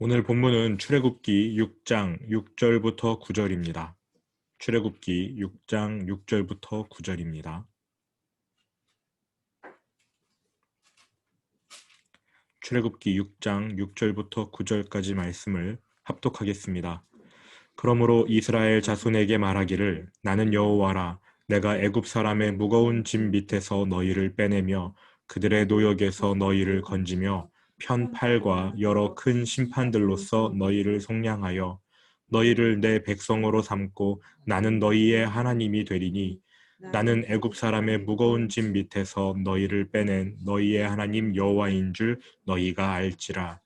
오늘 본문은 출애굽기 6장 6절부터 9절입니다. 출애굽기 6장 6절부터 9절입니다. 출애굽기 6장 6절부터 9절까지 말씀을 합독하겠습니다. 그러므로 이스라엘 자손에게 말하기를 나는 여호와라 내가 애굽 사람의 무거운 짐 밑에서 너희를 빼내며 그들의 노역에서 너희를 건지며 편팔과 여러 큰 심판들로서 너희를 속량하여 너희를 내 백성으로 삼고 나는 너희의 하나님이 되리니 나는 애굽 사람의 무거운 짐 밑에서 너희를 빼낸 너희의 하나님 여호와인 줄 너희가 알지라.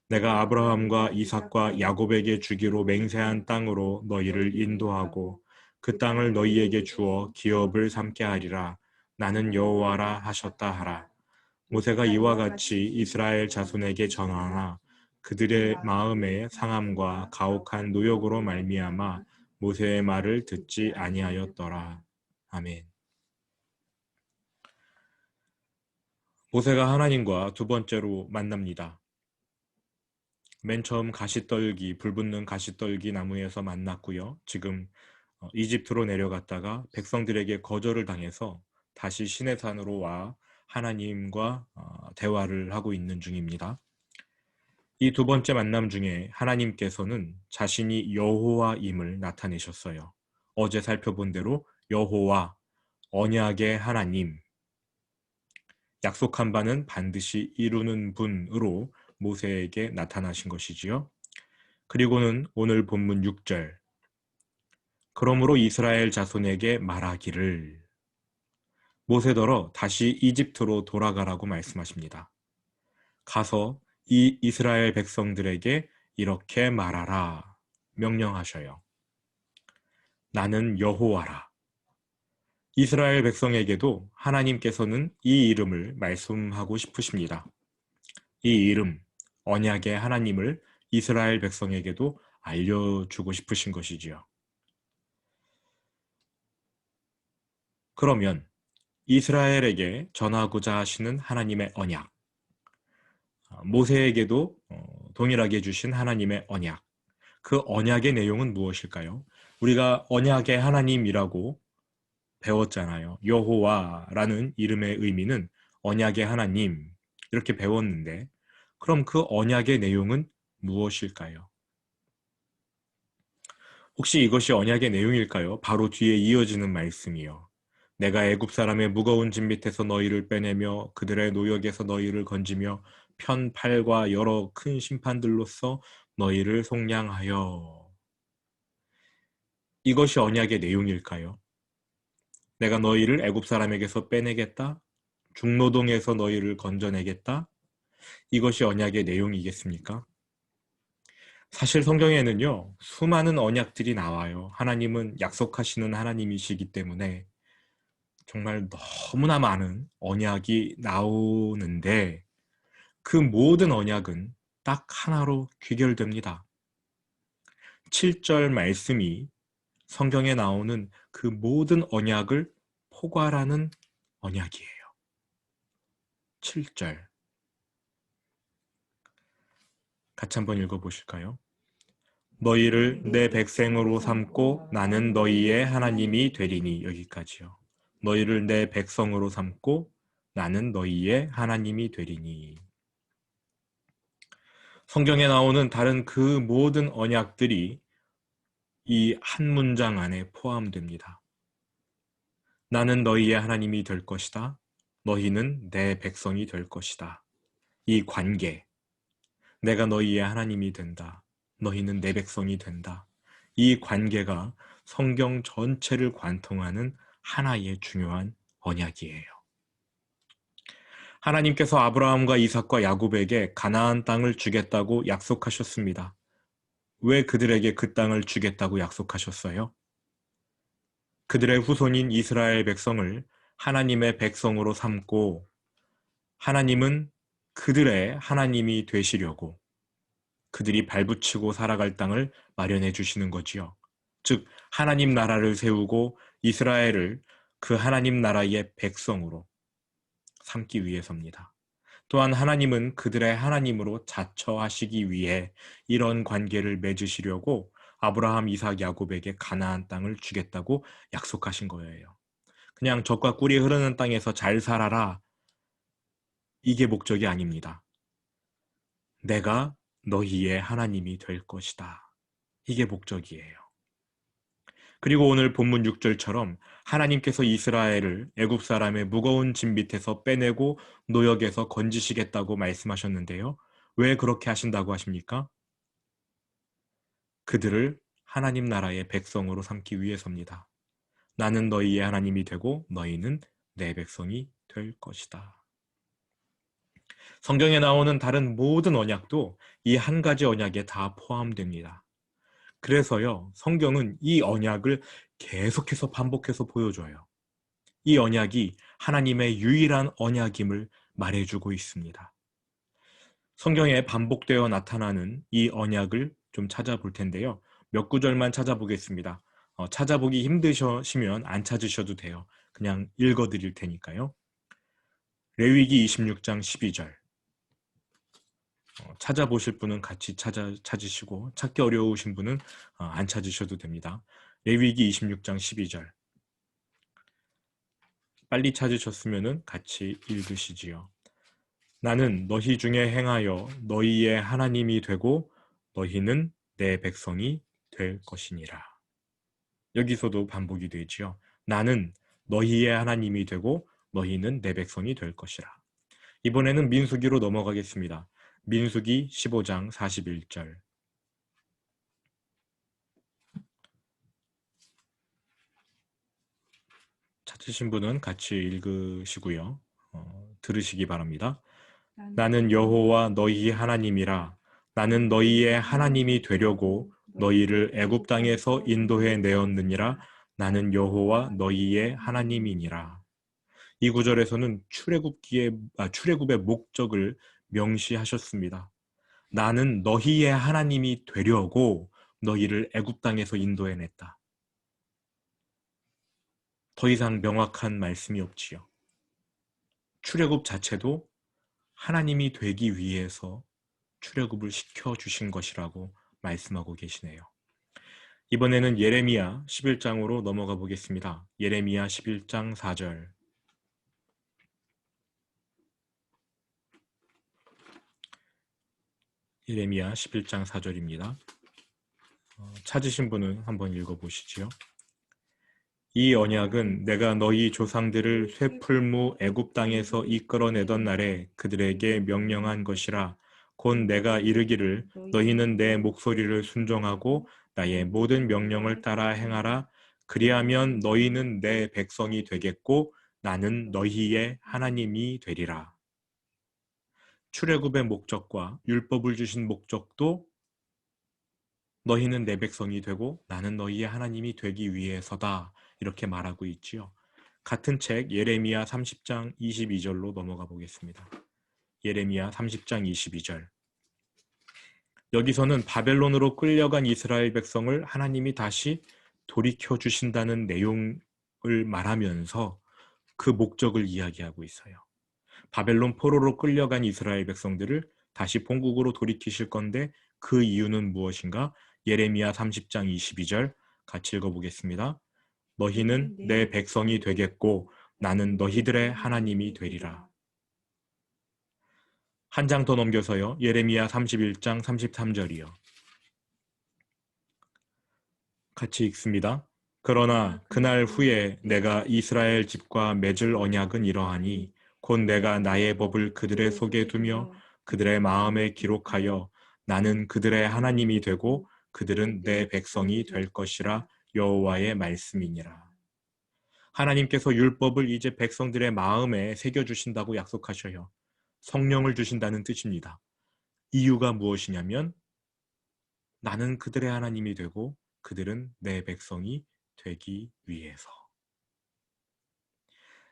내가 아브라함과 이삭과 야곱에게 주기로 맹세한 땅으로 너희를 인도하고 그 땅을 너희에게 주어 기업을 삼게 하리라. 나는 여호와라 하셨다 하라. 모세가 이와 같이 이스라엘 자손에게 전하나 그들의 마음의 상함과 가혹한 노역으로 말미암아 모세의 말을 듣지 아니하였더라. 아멘. 모세가 하나님과 두 번째로 만납니다. 맨 처음 가시떨기, 불붙는 가시떨기 나무에서 만났고요. 지금 이집트로 내려갔다가 백성들에게 거절을 당해서 다시 시내산으로 와 하나님과 대화를 하고 있는 중입니다. 이 두 번째 만남 중에 하나님께서는 자신이 여호와임을 나타내셨어요. 어제 살펴본 대로 여호와, 언약의 하나님, 약속한 바는 반드시 이루는 분으로 모세에게 나타나신 것이지요. 그리고는 오늘 본문 6절 그러므로 이스라엘 자손에게 말하기를 모세더러 다시 이집트로 돌아가라고 말씀하십니다. 가서 이 이스라엘 백성들에게 이렇게 말하라 명령하셔요. 나는 여호와라. 이스라엘 백성에게도 하나님께서는 이 이름을 말씀하고 싶으십니다. 이 이름, 언약의 하나님을 이스라엘 백성에게도 알려주고 싶으신 것이지요. 그러면 이스라엘에게 전하고자 하시는 하나님의 언약, 모세에게도 동일하게 주신 하나님의 언약, 그 언약의 내용은 무엇일까요? 우리가 언약의 하나님이라고 배웠잖아요. 여호와라는 이름의 의미는 언약의 하나님 이렇게 배웠는데 그럼 그 언약의 내용은 무엇일까요? 혹시 이것이 언약의 내용일까요? 바로 뒤에 이어지는 말씀이요. 내가 애굽 사람의 무거운 짐 밑에서 너희를 빼내며 그들의 노역에서 너희를 건지며 편팔과 여러 큰 심판들로서 너희를 속량하여. 이것이 언약의 내용일까요? 내가 너희를 애굽 사람에게서 빼내겠다. 중노동에서 너희를 건져내겠다. 이것이 언약의 내용이겠습니까? 사실 성경에는요, 수많은 언약들이 나와요. 하나님은 약속하시는 하나님이시기 때문에 정말 너무나 많은 언약이 나오는데 그 모든 언약은 딱 하나로 귀결됩니다. 7절 말씀이 성경에 나오는 그 모든 언약을 포괄하는 언약이에요. 7절. 같이 한번 읽어보실까요? 너희를 내 백성으로 삼고 나는 너희의 하나님이 되리니 여기까지요. 너희를 내 백성으로 삼고 나는 너희의 하나님이 되리니. 성경에 나오는 다른 그 모든 언약들이 이 한 문장 안에 포함됩니다. 나는 너희의 하나님이 될 것이다. 너희는 내 백성이 될 것이다. 이 관계, 내가 너희의 하나님이 된다. 너희는 내 백성이 된다. 이 관계가 성경 전체를 관통하는 하나의 중요한 언약이에요. 하나님께서 아브라함과 이삭과 야곱에게 가나안 땅을 주겠다고 약속하셨습니다. 왜 그들에게 그 땅을 주겠다고 약속하셨어요? 그들의 후손인 이스라엘 백성을 하나님의 백성으로 삼고 하나님은 그들의 하나님이 되시려고 그들이 발붙이고 살아갈 땅을 마련해 주시는 거지요. 즉 하나님 나라를 세우고 이스라엘을 그 하나님 나라의 백성으로 삼기 위해서입니다. 또한 하나님은 그들의 하나님으로 자처하시기 위해 이런 관계를 맺으시려고 아브라함, 이삭, 야곱에게 가나안 땅을 주겠다고 약속하신 거예요. 그냥 젖과 꿀이 흐르는 땅에서 잘 살아라. 이게 목적이 아닙니다. 내가 너희의 하나님이 될 것이다. 이게 목적이에요. 그리고 오늘 본문 6절처럼 하나님께서 이스라엘을 애굽 사람의 무거운 짐 밑에서 빼내고 노역에서 건지시겠다고 말씀하셨는데요. 왜 그렇게 하신다고 하십니까? 그들을 하나님 나라의 백성으로 삼기 위해서입니다. 나는 너희의 하나님이 되고 너희는 내 백성이 될 것이다. 성경에 나오는 다른 모든 언약도 이 한 가지 언약에 다 포함됩니다. 그래서요, 성경은 이 언약을 계속해서 반복해서 보여줘요. 이 언약이 하나님의 유일한 언약임을 말해주고 있습니다. 성경에 반복되어 나타나는 이 언약을 좀 찾아볼 텐데요. 몇 구절만 찾아보겠습니다. 찾아보기 힘드시면 안 찾으셔도 돼요. 그냥 읽어드릴 테니까요. 레위기 26장 12절. 찾아보실 분은 같이 찾으시고 찾기 어려우신 분은 안 찾으셔도 됩니다. 레위기 26장 12절. 빨리 찾으셨으면 같이 읽으시지요. 나는 너희 중에 행하여 너희의 하나님이 되고 너희는 내 백성이 될 것이니라. 여기서도 반복이 되지요. 나는 너희의 하나님이 되고 너희는 내 백성이 될 것이라. 이번에는 민수기로 넘어가겠습니다. 민수기 15장 41절. 찾으신 분은 같이 읽으시고요. 들으시기 바랍니다. 나는 여호와 너희 하나님이라. 나는 너희의 하나님이 되려고 너희를 애굽 땅에서 인도해 내었느니라. 나는 여호와 너희의 하나님이니라. 이 구절에서는 출애굽의 목적을 명시하셨습니다. 나는 너희의 하나님이 되려고 너희를 애굽 땅에서 인도해 냈다. 더 이상 명확한 말씀이 없지요. 출애굽 자체도 하나님이 되기 위해서 출애굽을 시켜주신 것이라고 말씀하고 계시네요. 이번에는 예레미야 11장으로 넘어가 보겠습니다. 예레미야 11장 4절. 예레미야 11장 4절입니다. 찾으신 분은 한번 읽어보시지요. 이 언약은 내가 너희 조상들을 쇠풀무 애굽 땅에서 이끌어내던 날에 그들에게 명령한 것이라. 곧 내가 이르기를 너희는 내 목소리를 순종하고 나의 모든 명령을 따라 행하라. 그리하면 너희는 내 백성이 되겠고 나는 너희의 하나님이 되리라. 출애굽의 목적과 율법을 주신 목적도 너희는 내 백성이 되고 나는 너희의 하나님이 되기 위해서다. 이렇게 말하고 있지요. 같은 책 예레미야 30장 22절로 넘어가 보겠습니다. 예레미야 30장 22절. 여기서는 바벨론으로 끌려간 이스라엘 백성을 하나님이 다시 돌이켜 주신다는 내용을 말하면서 그 목적을 이야기하고 있어요. 바벨론 포로로 끌려간 이스라엘 백성들을 다시 본국으로 돌이키실 건데 그 이유는 무엇인가? 예레미야 30장 22절 같이 읽어보겠습니다. 너희는 내 백성이 되겠고 나는 너희들의 하나님이 되리라. 한 장 더 넘겨서요. 예레미야 31장 33절이요. 같이 읽습니다. 그러나 그날 후에 내가 이스라엘 집과 맺을 언약은 이러하니 곧 내가 나의 법을 그들의 속에 두며 그들의 마음에 기록하여 나는 그들의 하나님이 되고 그들은 내 백성이 될 것이라 여호와의 말씀이니라. 하나님께서 율법을 이제 백성들의 마음에 새겨주신다고 약속하셔요. 성령을 주신다는 뜻입니다. 이유가 무엇이냐면 나는 그들의 하나님이 되고 그들은 내 백성이 되기 위해서.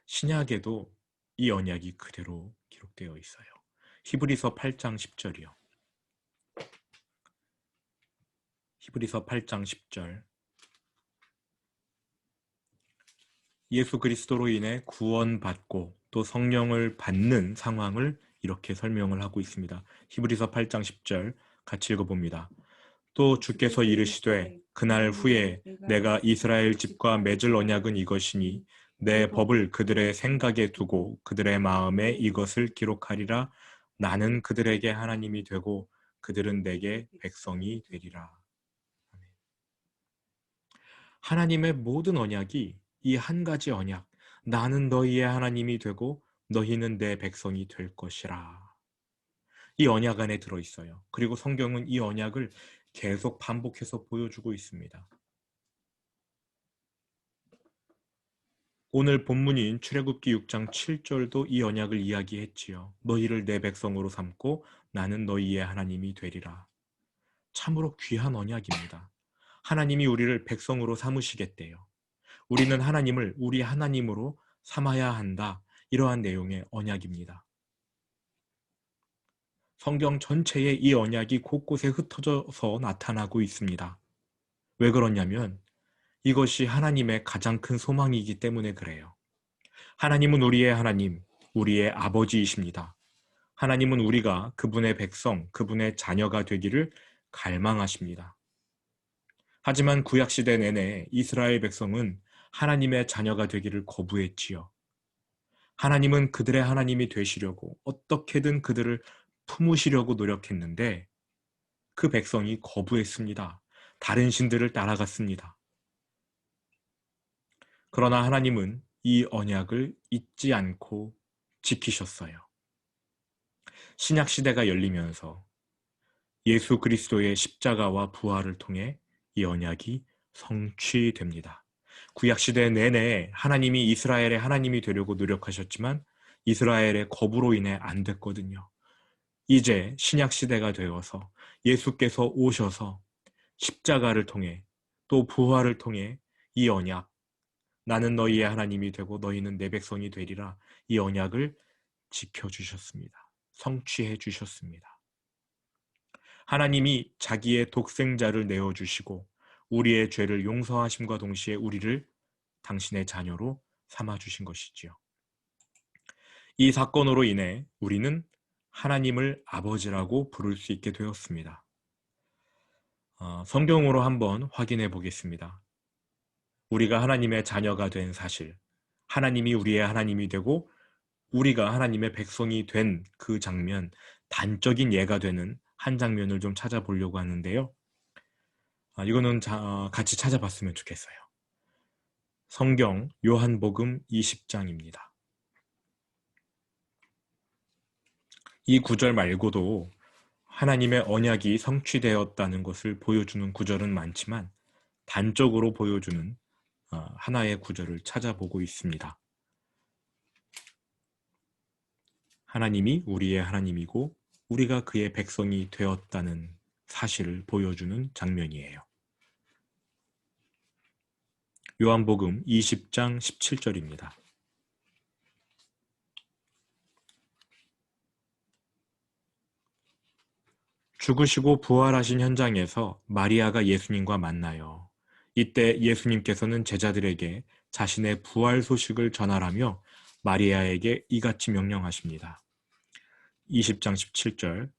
신약에도 이 언약이 그대로 기록되어 있어요. 히브리서 8장 10절이요. 히브리서 8장 10절. 예수 그리스도로 인해 구원받고 또 성령을 받는 상황을 이렇게 설명을 하고 있습니다. 히브리서 8장 10절 같이 읽어봅니다. 또 주께서 이르시되 그날 후에 내가 이스라엘 집과 맺을 언약은 이것이니 내 법을 그들의 생각에 두고 그들의 마음에 이것을 기록하리라. 나는 그들에게 하나님이 되고 그들은 내게 백성이 되리라. 하나님의 모든 언약이 이 한 가지 언약, 나는 너희의 하나님이 되고 너희는 내 백성이 될 것이라. 이 언약 안에 들어있어요. 그리고 성경은 이 언약을 계속 반복해서 보여주고 있습니다. 오늘 본문인 출애굽기 6장 7절도 이 언약을 이야기했지요. 너희를 내 백성으로 삼고 나는 너희의 하나님이 되리라. 참으로 귀한 언약입니다. 하나님이 우리를 백성으로 삼으시겠대요. 우리는 하나님을 우리 하나님으로 삼아야 한다. 이러한 내용의 언약입니다. 성경 전체에 이 언약이 곳곳에 흩어져서 나타나고 있습니다. 왜 그러냐면 이것이 하나님의 가장 큰 소망이기 때문에 그래요. 하나님은 우리의 하나님, 우리의 아버지이십니다. 하나님은 우리가 그분의 백성, 그분의 자녀가 되기를 갈망하십니다. 하지만 구약시대 내내 이스라엘 백성은 하나님의 자녀가 되기를 거부했지요. 하나님은 그들의 하나님이 되시려고 어떻게든 그들을 품으시려고 노력했는데 그 백성이 거부했습니다. 다른 신들을 따라갔습니다. 그러나 하나님은 이 언약을 잊지 않고 지키셨어요. 신약 시대가 열리면서 예수 그리스도의 십자가와 부활을 통해 이 언약이 성취됩니다. 구약 시대 내내 하나님이 이스라엘의 하나님이 되려고 노력하셨지만 이스라엘의 거부로 인해 안 됐거든요. 이제 신약 시대가 되어서 예수께서 오셔서 십자가를 통해 또 부활을 통해 이 언약, 나는 너희의 하나님이 되고 너희는 내 백성이 되리라, 이 언약을 지켜주셨습니다. 성취해 주셨습니다. 하나님이 자기의 독생자를 내어주시고 우리의 죄를 용서하심과 동시에 우리를 당신의 자녀로 삼아주신 것이지요. 이 사건으로 인해 우리는 하나님을 아버지라고 부를 수 있게 되었습니다. 성경으로 한번 확인해 보겠습니다. 우리가 하나님의 자녀가 된 사실, 하나님이 우리의 하나님이 되고 우리가 하나님의 백성이 된 그 장면, 단적인 예가 되는 한 장면을 좀 찾아보려고 하는데요. 이거는 같이 찾아봤으면 좋겠어요. 성경 요한복음 20장입니다. 이 구절 말고도 하나님의 언약이 성취되었다는 것을 보여주는 구절은 많지만 단적으로 보여주는 하나의 구절을 찾아보고 있습니다. 하나님이 우리의 하나님이고 우리가 그의 백성이 되었다는 사실을 보여주는 장면이에요. 요한복음 20장 17절입니다. 죽으시고 부활하신 현장에서 마리아가 예수님과 만나요. 이때 예수님께서는 제자들에게 자신의 부활 소식을 전하라며 마리아에게 이같이 명령하십니다. 20장 17절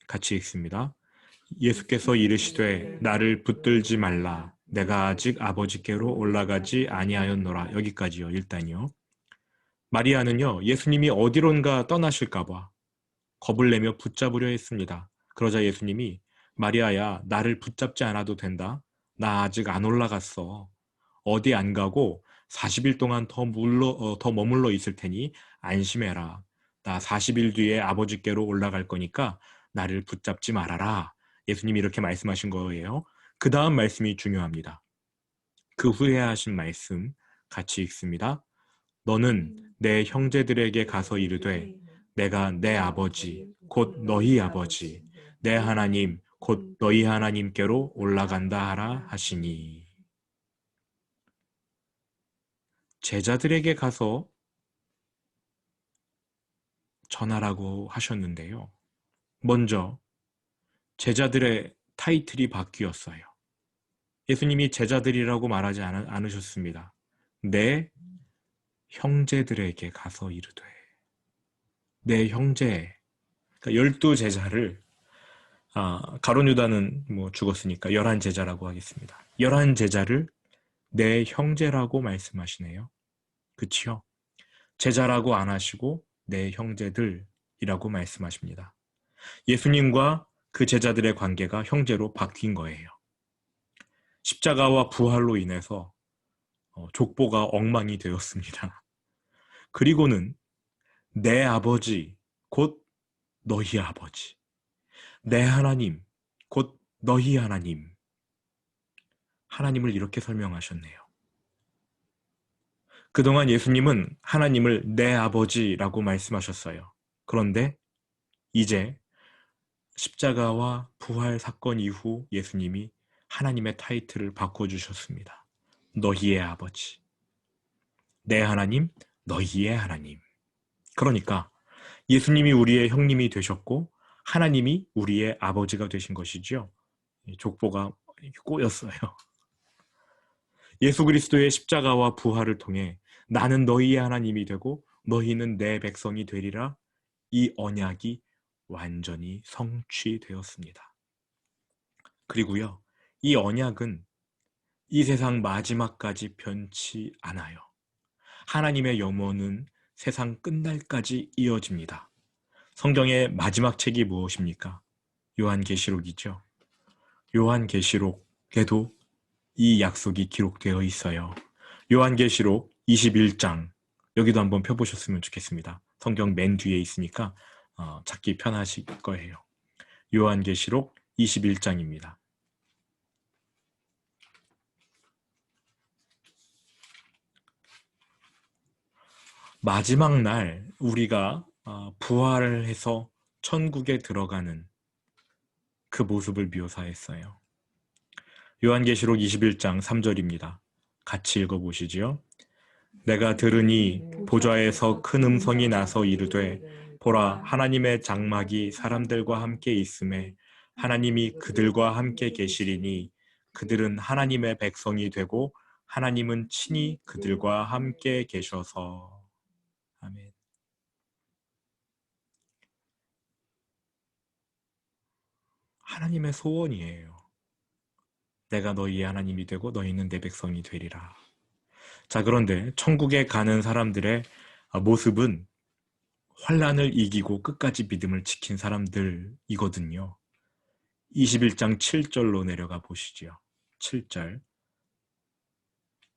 같이 읽습니다. 예수께서 이르시되 나를 붙들지 말라. 내가 아직 아버지께로 올라가지 아니하였노라. 여기까지요. 일단요. 마리아는요, 예수님이 어디론가 떠나실까 봐 겁을 내며 붙잡으려 했습니다. 그러자 예수님이 마리아야, 나를 붙잡지 않아도 된다. 나 아직 안 올라갔어. 어디 안 가고 40일 동안 더 머물러 있을 테니 안심해라. 나 40일 뒤에 아버지께로 올라갈 거니까 나를 붙잡지 말아라. 예수님이 이렇게 말씀하신 거예요. 그 다음 말씀이 중요합니다. 그 후에 하신 말씀 같이 읽습니다. 너는 내 형제들에게 가서 이르되 내가 내 아버지 곧 너희 아버지 내 하나님 곧 너희 하나님께로 올라간다 하라 하시니. 제자들에게 가서 전하라고 하셨는데요. 먼저 제자들의 타이틀이 바뀌었어요. 예수님이 제자들이라고 말하지 않으셨습니다. 내 형제들에게 가서 이르되. 내 형제, 그러니까 12제자를 가룟 유다는 뭐 죽었으니까 11제자라고 하겠습니다. 11제자를 내 형제라고 말씀하시네요. 그치요? 제자라고 안 하시고 내 형제들이라고 말씀하십니다. 예수님과 그 제자들의 관계가 형제로 바뀐 거예요. 십자가와 부활로 인해서 족보가 엉망이 되었습니다. 그리고는 내 아버지, 곧 너희 아버지, 내 하나님, 곧 너희 하나님, 하나님을 이렇게 설명하셨네요. 그동안 예수님은 하나님을 내 아버지라고 말씀하셨어요. 그런데 이제 십자가와 부활 사건 이후 예수님이 하나님의 타이틀을 바꿔주셨습니다. 너희의 아버지, 내 하나님, 너희의 하나님. 그러니까 예수님이 우리의 형님이 되셨고 하나님이 우리의 아버지가 되신 것이죠. 족보가 꼬였어요. 예수 그리스도의 십자가와 부활을 통해 나는 너희의 하나님이 되고 너희는 내 백성이 되리라, 이 언약이 완전히 성취되었습니다. 그리고요, 이 언약은 이 세상 마지막까지 변치 않아요. 하나님의 영원은 세상 끝날까지 이어집니다. 성경의 마지막 책이 무엇입니까? 요한계시록이죠. 요한계시록에도 이 약속이 기록되어 있어요. 요한계시록 21장, 여기도 한번 펴보셨으면 좋겠습니다. 성경 맨 뒤에 있으니까 찾기 편하실 거예요. 요한계시록 21장입니다. 마지막 날 우리가 부활해서 천국에 들어가는 그 모습을 묘사했어요. 요한계시록 21장 3절입니다. 같이 읽어보시지요. 내가 들으니 보좌에서 큰 음성이 나서 이르되 보라, 하나님의 장막이 사람들과 함께 있음에 하나님이 그들과 함께 계시리니 그들은 하나님의 백성이 되고 하나님은 친히 그들과 함께 계셔서. 아멘. 하나님의 소원이에요. 내가 너희의 하나님이 되고 너희는 내 백성이 되리라. 자, 그런데 천국에 가는 사람들의 모습은 환난을 이기고 끝까지 믿음을 지킨 사람들이거든요. 21장 7절로 내려가 보시지요. 7절.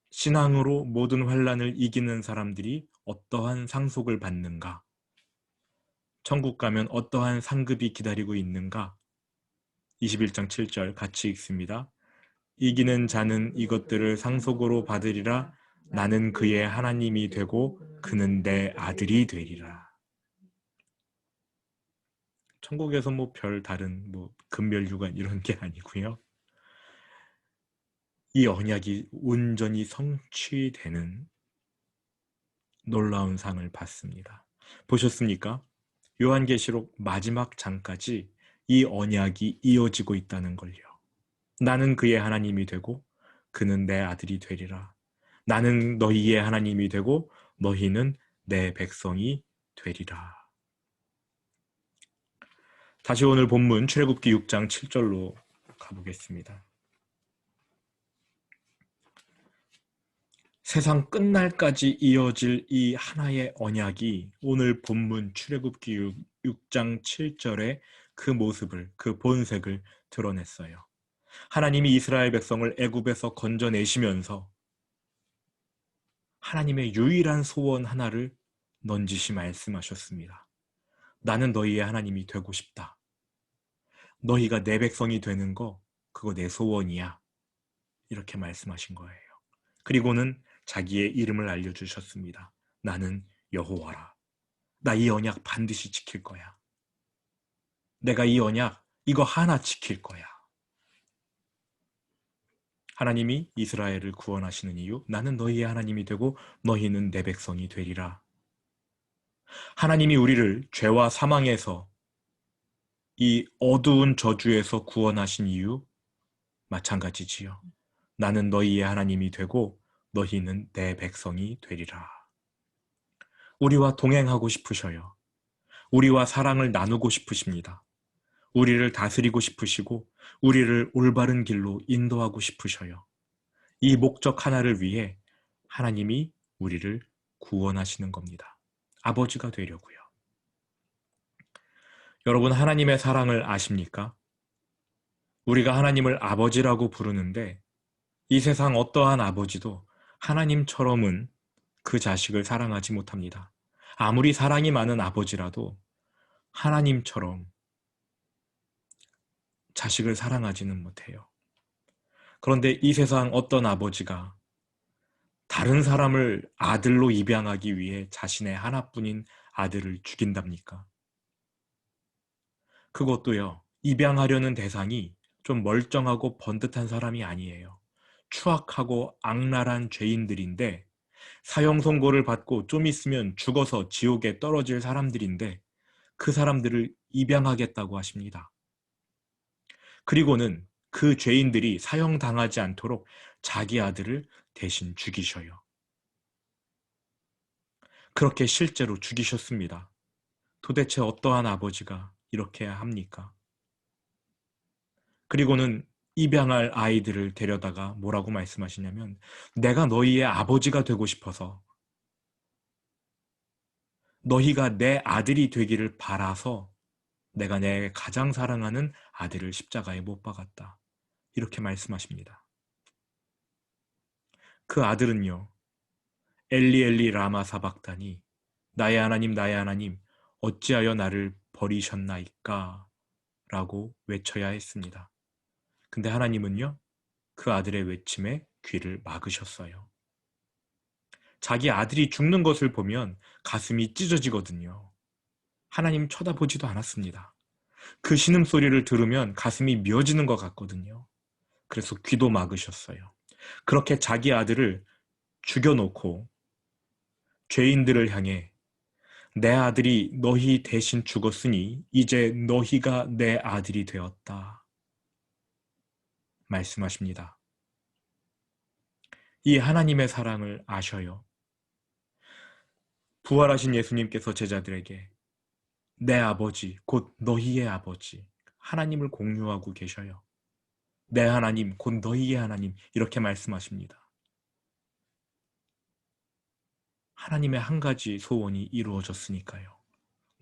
신앙으로 모든 환난을 이기는 사람들이 어떠한 상속을 받는가? 천국 가면 어떠한 상급이 기다리고 있는가? 21장 7절 같이 읽습니다. 이기는 자는 이것들을 상속으로 받으리라. 나는 그의 하나님이 되고 그는 내 아들이 되리라. 천국에서 뭐 별 다른 금멸유관 이런 게 아니고요. 이 언약이 온전히 성취되는 놀라운 상을 받습니다. 보셨습니까? 요한계시록 마지막 장까지 이 언약이 이어지고 있다는 걸요. 나는 그의 하나님이 되고 그는 내 아들이 되리라. 나는 너희의 하나님이 되고 너희는 내 백성이 되리라. 다시 오늘 본문 출애굽기 6장 7절로 가보겠습니다. 세상 끝날까지 이어질 이 하나의 언약이 오늘 본문 출애굽기 6장 7절의 그 모습을, 그 본색을 드러냈어요. 하나님이 이스라엘 백성을 애굽에서 건져내시면서 하나님의 유일한 소원 하나를 넌지시 말씀하셨습니다. 나는 너희의 하나님이 되고 싶다. 너희가 내 백성이 되는 거 그거 내 소원이야. 이렇게 말씀하신 거예요. 그리고는 자기의 이름을 알려주셨습니다. 나는 여호와라. 나 이 언약 반드시 지킬 거야. 내가 이 언약 이거 하나 지킬 거야. 하나님이 이스라엘을 구원하시는 이유, 나는 너희의 하나님이 되고 너희는 내 백성이 되리라. 하나님이 우리를 죄와 사망에서, 이 어두운 저주에서 구원하신 이유 마찬가지지요. 나는 너희의 하나님이 되고 너희는 내 백성이 되리라. 우리와 동행하고 싶으셔요. 우리와 사랑을 나누고 싶으십니다. 우리를 다스리고 싶으시고 우리를 올바른 길로 인도하고 싶으셔요. 이 목적 하나를 위해 하나님이 우리를 구원하시는 겁니다. 아버지가 되려고요. 여러분, 하나님의 사랑을 아십니까? 우리가 하나님을 아버지라고 부르는데 이 세상 어떠한 아버지도 하나님처럼은 그 자식을 사랑하지 못합니다. 아무리 사랑이 많은 아버지라도 하나님처럼 자식을 사랑하지는 못해요. 그런데 이 세상 어떤 아버지가 다른 사람을 아들로 입양하기 위해 자신의 하나뿐인 아들을 죽인답니까? 그것도요, 입양하려는 대상이 좀 멀쩡하고 번듯한 사람이 아니에요. 추악하고 악랄한 죄인들인데 사형 선고를 받고 좀 있으면 죽어서 지옥에 떨어질 사람들인데 그 사람들을 입양하겠다고 하십니다. 그리고는 그 죄인들이 사형당하지 않도록 자기 아들을 대신 죽이셔요. 그렇게 실제로 죽이셨습니다. 도대체 어떠한 아버지가 이렇게 합니까? 그리고는 입양할 아이들을 데려다가 뭐라고 말씀하시냐면 내가 너희의 아버지가 되고 싶어서 너희가 내 아들이 되기를 바라서 내가 내 가장 사랑하는 아들을 십자가에 못 박았다. 이렇게 말씀하십니다. 그 아들은요. 엘리 엘리 라마 사박다니 나의 하나님 나의 하나님 어찌하여 나를 버리셨나이까 라고 외쳐야 했습니다. 근데 하나님은요. 그 아들의 외침에 귀를 막으셨어요. 자기 아들이 죽는 것을 보면 가슴이 찢어지거든요. 하나님 쳐다보지도 않았습니다. 그 신음소리를 들으면 가슴이 미어지는 것 같거든요. 그래서 귀도 막으셨어요. 그렇게 자기 아들을 죽여놓고 죄인들을 향해 내 아들이 너희 대신 죽었으니 이제 너희가 내 아들이 되었다. 말씀하십니다. 이 하나님의 사랑을 아셔요. 부활하신 예수님께서 제자들에게 내 아버지, 곧 너희의 아버지, 하나님을 공유하고 계셔요. 내 하나님, 곧 너희의 하나님, 이렇게 말씀하십니다. 하나님의 한 가지 소원이 이루어졌으니까요.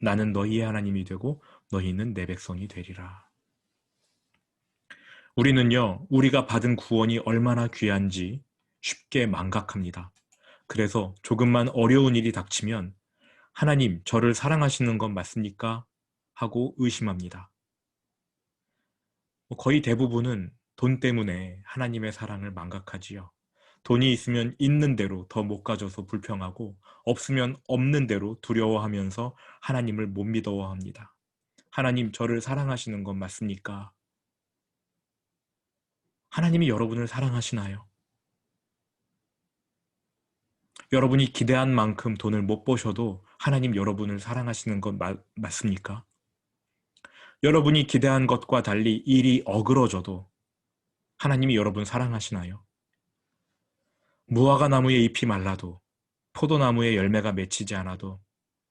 나는 너희의 하나님이 되고 너희는 내 백성이 되리라. 우리는요, 우리가 받은 구원이 얼마나 귀한지 쉽게 망각합니다. 그래서 조금만 어려운 일이 닥치면 하나님, 저를 사랑하시는 건 맞습니까? 하고 의심합니다. 거의 대부분은 돈 때문에 하나님의 사랑을 망각하지요. 돈이 있으면 있는 대로 더 못 가져서 불평하고 없으면 없는 대로 두려워하면서 하나님을 못 믿어합니다. 하나님, 저를 사랑하시는 건 맞습니까? 하나님이 여러분을 사랑하시나요? 여러분이 기대한 만큼 돈을 못 버셔도 하나님 여러분을 사랑하시는 건 맞습니까? 여러분이 기대한 것과 달리 일이 어그러져도 하나님이 여러분 사랑하시나요? 무화과 나무의 잎이 말라도 포도나무의 열매가 맺히지 않아도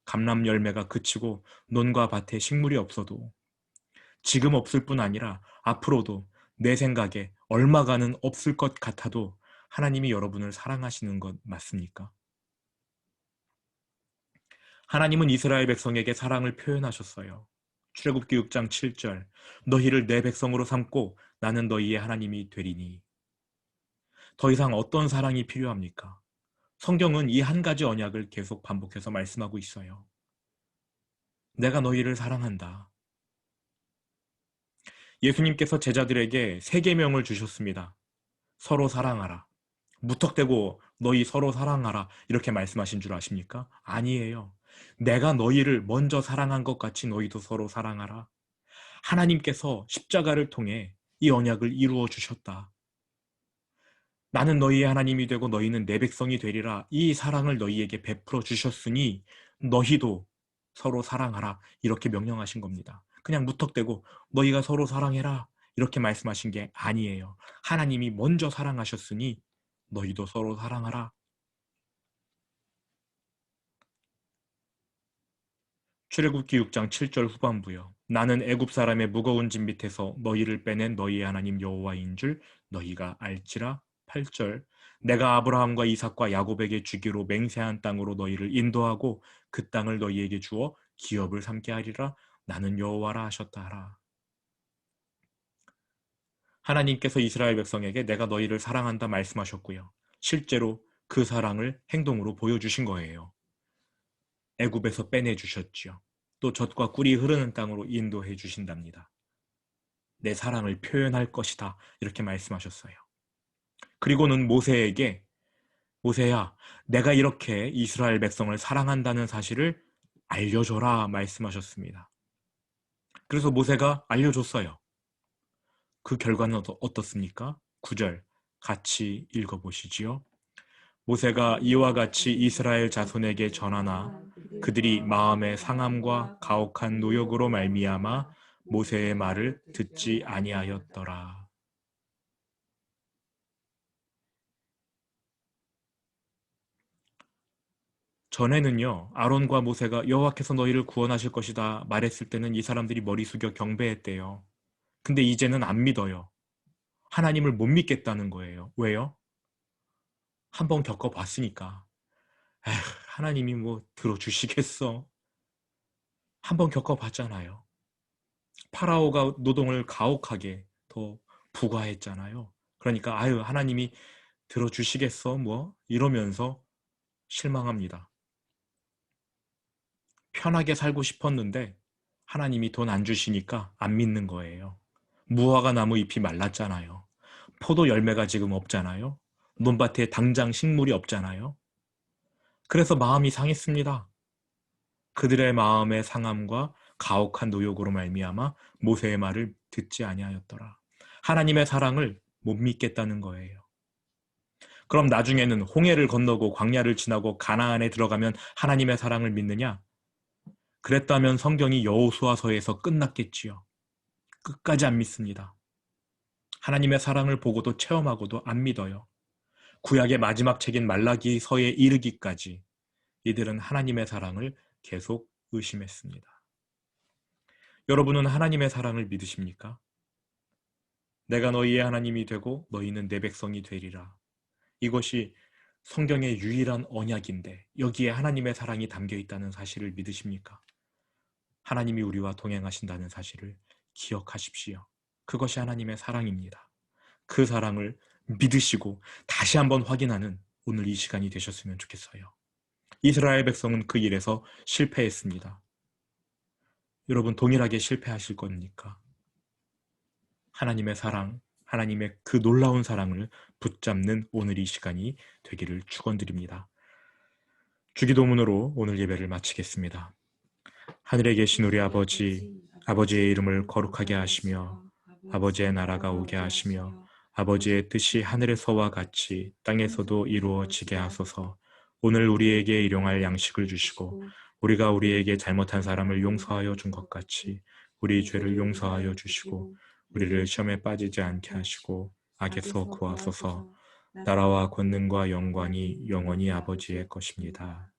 감람 열매가 그치고 논과 밭에 식물이 없어도 지금 없을 뿐 아니라 앞으로도 내 생각에 얼마가는 없을 것 같아도 하나님이 여러분을 사랑하시는 것 맞습니까? 하나님은 이스라엘 백성에게 사랑을 표현하셨어요. 출애굽기 6장 7절 너희를 내 백성으로 삼고 나는 너희의 하나님이 되리니. 더 이상 어떤 사랑이 필요합니까? 성경은 이 한 가지 언약을 계속 반복해서 말씀하고 있어요. 내가 너희를 사랑한다. 예수님께서 제자들에게 세 계명을 주셨습니다. 서로 사랑하라. 무턱대고 너희 서로 사랑하라 이렇게 말씀하신 줄 아십니까? 아니에요. 내가 너희를 먼저 사랑한 것 같이 너희도 서로 사랑하라. 하나님께서 십자가를 통해 이 언약을 이루어 주셨다. 나는 너희의 하나님이 되고 너희는 내 백성이 되리라. 이 사랑을 너희에게 베풀어 주셨으니 너희도 서로 사랑하라. 이렇게 명령하신 겁니다. 그냥 무턱대고 너희가 서로 사랑해라. 이렇게 말씀하신 게 아니에요. 하나님이 먼저 사랑하셨으니 너희도 서로 사랑하라. 출애굽기 6장 7절 후반부요. 나는 애굽 사람의 무거운 짐 밑에서 너희를 빼낸 너희의 하나님 여호와인 줄 너희가 알지라. 8절 내가 아브라함과 이삭과 야곱에게 주기로 맹세한 땅으로 너희를 인도하고 그 땅을 너희에게 주어 기업을 삼게 하리라. 나는 여호와라 하셨다 하라. 하나님께서 이스라엘 백성에게 내가 너희를 사랑한다 말씀하셨고요. 실제로 그 사랑을 행동으로 보여주신 거예요. 애굽에서 빼내주셨지요. 또 젖과 꿀이 흐르는 땅으로 인도해 주신답니다. 내 사랑을 표현할 것이다. 이렇게 말씀하셨어요. 그리고는 모세에게 모세야, 내가 이렇게 이스라엘 백성을 사랑한다는 사실을 알려줘라 말씀하셨습니다. 그래서 모세가 알려줬어요. 그 결과는 어떻습니까? 9절 같이 읽어보시지요. 모세가 이와 같이 이스라엘 자손에게 전하나 그들이 마음의 상함과 가혹한 노역으로 말미암아 모세의 말을 듣지 아니하였더라. 전에는요, 아론과 모세가 여호와께서 너희를 구원하실 것이다 말했을 때는 이 사람들이 머리 숙여 경배했대요. 근데 이제는 안 믿어요. 하나님을 못 믿겠다는 거예요. 왜요? 한번 겪어봤으니까. 에휴, 하나님이 뭐 들어주시겠어? 한번 겪어봤잖아요. 파라오가 노동을 가혹하게 더 부과했잖아요. 그러니까 아유 하나님이 들어주시겠어 뭐 이러면서 실망합니다. 편하게 살고 싶었는데 하나님이 돈 안 주시니까 안 믿는 거예요. 무화과 나무 잎이 말랐잖아요. 포도 열매가 지금 없잖아요. 논밭에 당장 식물이 없잖아요. 그래서 마음이 상했습니다. 그들의 마음의 상함과 가혹한 노역으로 말미암아 모세의 말을 듣지 아니하였더라. 하나님의 사랑을 못 믿겠다는 거예요. 그럼 나중에는 홍해를 건너고 광야를 지나고 가나안에 들어가면 하나님의 사랑을 믿느냐? 그랬다면 성경이 여호수아서에서 끝났겠지요. 끝까지 안 믿습니다. 하나님의 사랑을 보고도 체험하고도 안 믿어요. 구약의 마지막 책인 말라기서에 이르기까지 이들은 하나님의 사랑을 계속 의심했습니다. 여러분은 하나님의 사랑을 믿으십니까? 내가 너희의 하나님이 되고 너희는 내 백성이 되리라. 이것이 성경의 유일한 언약인데 여기에 하나님의 사랑이 담겨 있다는 사실을 믿으십니까? 하나님이 우리와 동행하신다는 사실을 기억하십시오. 그것이 하나님의 사랑입니다. 그 사랑을 믿으시고 다시 한번 확인하는 오늘 이 시간이 되셨으면 좋겠어요. 이스라엘 백성은 그 일에서 실패했습니다. 여러분 동일하게 실패하실 겁니까? 하나님의 사랑, 하나님의 그 놀라운 사랑을 붙잡는 오늘 이 시간이 되기를 축원드립니다. 주기도문으로 오늘 예배를 마치겠습니다. 하늘에 계신 우리 아버지, 아버지의 이름을 거룩하게 하시며 아버지의 나라가 오게 하시며 아버지의 뜻이 하늘에서와 같이 땅에서도 이루어지게 하소서. 오늘 우리에게 일용할 양식을 주시고 우리가 우리에게 잘못한 사람을 용서하여 준 것 같이 우리 죄를 용서하여 주시고 우리를 시험에 빠지지 않게 하시고 악에서 구하소서. 나라와 권능과 영광이 영원히 아버지의 것입니다.